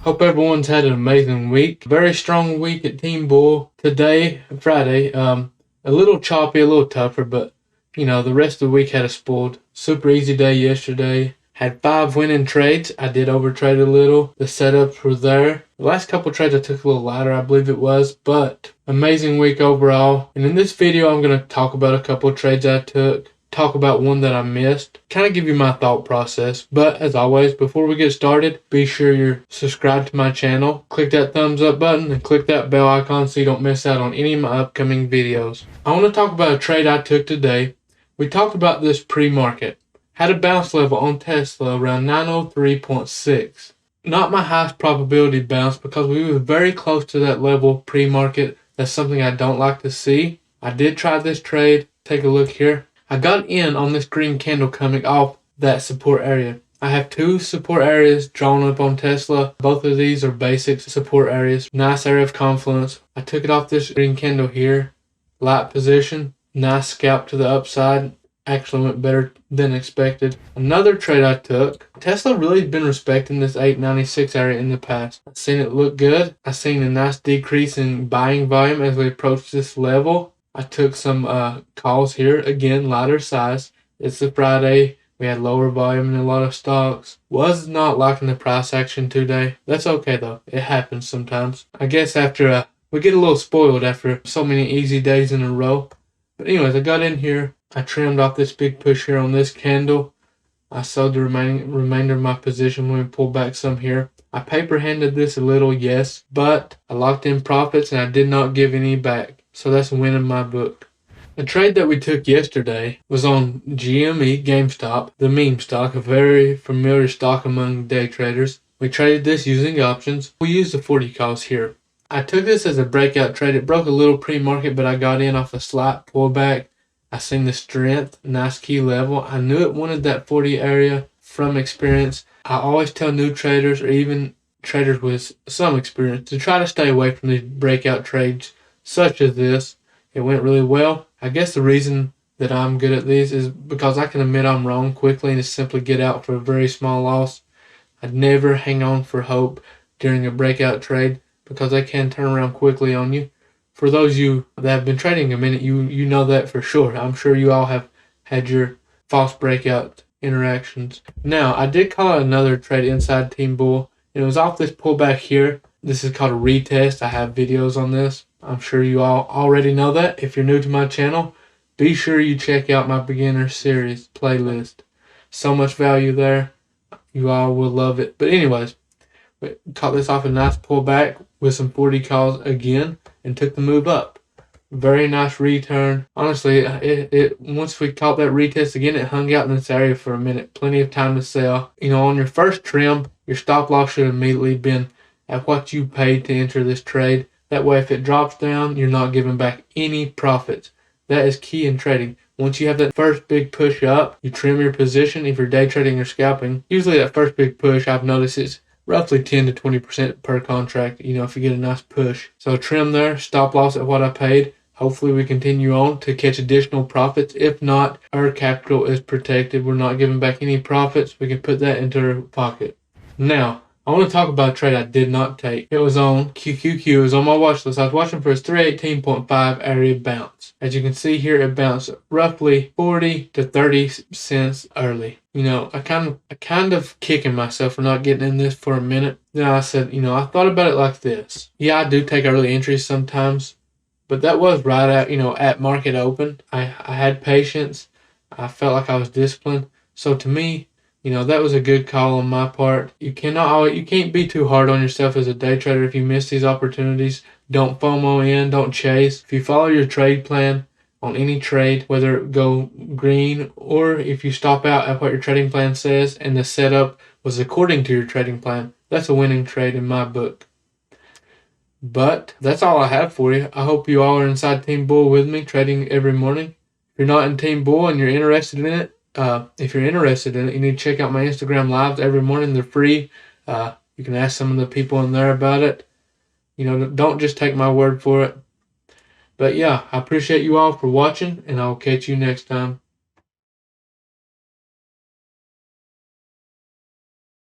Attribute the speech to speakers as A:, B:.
A: Hope everyone's had an amazing week. Very strong week at Team Bull today, Friday. A little choppy, a little tougher, but the rest of the week had us spoiled. Super easy day yesterday. Had 5 winning trades. I did overtrade a little. The setups were there. The last couple trades I took a little lighter, I believe it was, but amazing week overall. And in this video, I'm going to talk about a couple of trades I took. Talk about one that I missed, kind of give you my thought process. But as always, before we get started, be sure you're subscribed to my channel, click that thumbs up button, and click that bell icon so you don't miss out on any of my upcoming videos. I want to talk about a trade I took today. We talked about this pre-market. Had a bounce level on Tesla around 903.6. Not my highest probability bounce because we were very close to that level pre-market. That's something I don't like to see. I did try this trade. Take a look here. I got in on this green candle coming off that support area. I have 2 support areas drawn up on Tesla. Both of these are basic support areas. Nice area of confluence. I took it off this green candle here. Light position. Nice scalp to the upside. Actually went better than expected. Another trade I took. Tesla really has been respecting this 896 area in the past. I've seen it look good. I've seen a nice decrease in buying volume as we approach this level. I took some calls here. Again, lighter size. It's a Friday. We had lower volume in a lot of stocks. Was not liking the price action today. That's okay though. It happens sometimes. I guess after we get a little spoiled after so many easy days in a row. But anyways, I got in here. I trimmed off this big push here on this candle. I sold the remainder of my position when we pulled back some here. I paper handed this a little, yes, but I locked in profits and I did not give any back. So that's a win in my book. The trade that we took yesterday was on GME, Gamestop, the meme stock, a very familiar stock among day traders. We traded this using options. We used the 40 calls here. I took this as a breakout trade. It broke a little pre-market, but I got in off a slight pullback. I seen the strength, nice key level. I knew it wanted that 40 area from experience. I always tell new traders or even traders with some experience to try to stay away from these breakout trades such as this. It went really well. I guess the reason that I'm good at these is because I can admit I'm wrong quickly and just simply get out for a very small loss. I'd never hang on for hope during a breakout trade because they can turn around quickly on you. For those of you that have been trading a minute, you know that for sure. I'm sure you all have had your false breakout interactions. Now, I did call out another trade inside Team Bull. And it was off this pullback here. This is called a retest. I have videos on this. I'm sure you all already know that. If you're new to my channel, be sure you check out my beginner series playlist. So much value there. You all will love it. But anyways, we caught this off a nice pullback with some 40 calls again and took the move up. Very nice return. Honestly, once we caught that retest again, it hung out in this area for a minute. Plenty of time to sell. On your first trim, your stop loss should have immediately been at what you paid to enter this trade. That way, if it drops down, you're not giving back any profits. That is key in trading. Once you have that first big push up, you trim your position. If you're day trading or scalping, usually that first big push, I've noticed it's roughly 10 to 20% per contract, if you get a nice push. So trim there, stop loss at what I paid. Hopefully we continue on to catch additional profits. If not, our capital is protected. We're not giving back any profits. We can put that into our pocket. Now, I want to talk about a trade I did not take. It was on QQQ. It was on my watch list. I was watching for its 318.5 area bounce. As you can see here, it bounced roughly 40 to 30 cents early. I kind of kicking myself for not getting in this for a minute. Then I said, I thought about it like this. Yeah, I do take early entries sometimes, but that was right at market open. I had patience. I felt like I was disciplined. So to me, that was a good call on my part. You can't be too hard on yourself as a day trader. If you miss these opportunities, don't FOMO in, don't chase. If you follow your trade plan on any trade, whether it go green or if you stop out at what your trading plan says and the setup was according to your trading plan, that's a winning trade in my book. But that's all I have for you. I hope you all are inside Team Bull with me, trading every morning. If you're not in Team Bull and you're interested in it, you need to check out my Instagram lives every morning. They're free. You can ask some of the people in there about it. Don't just take my word for it. But yeah, I appreciate you all for watching, and I'll catch you next time.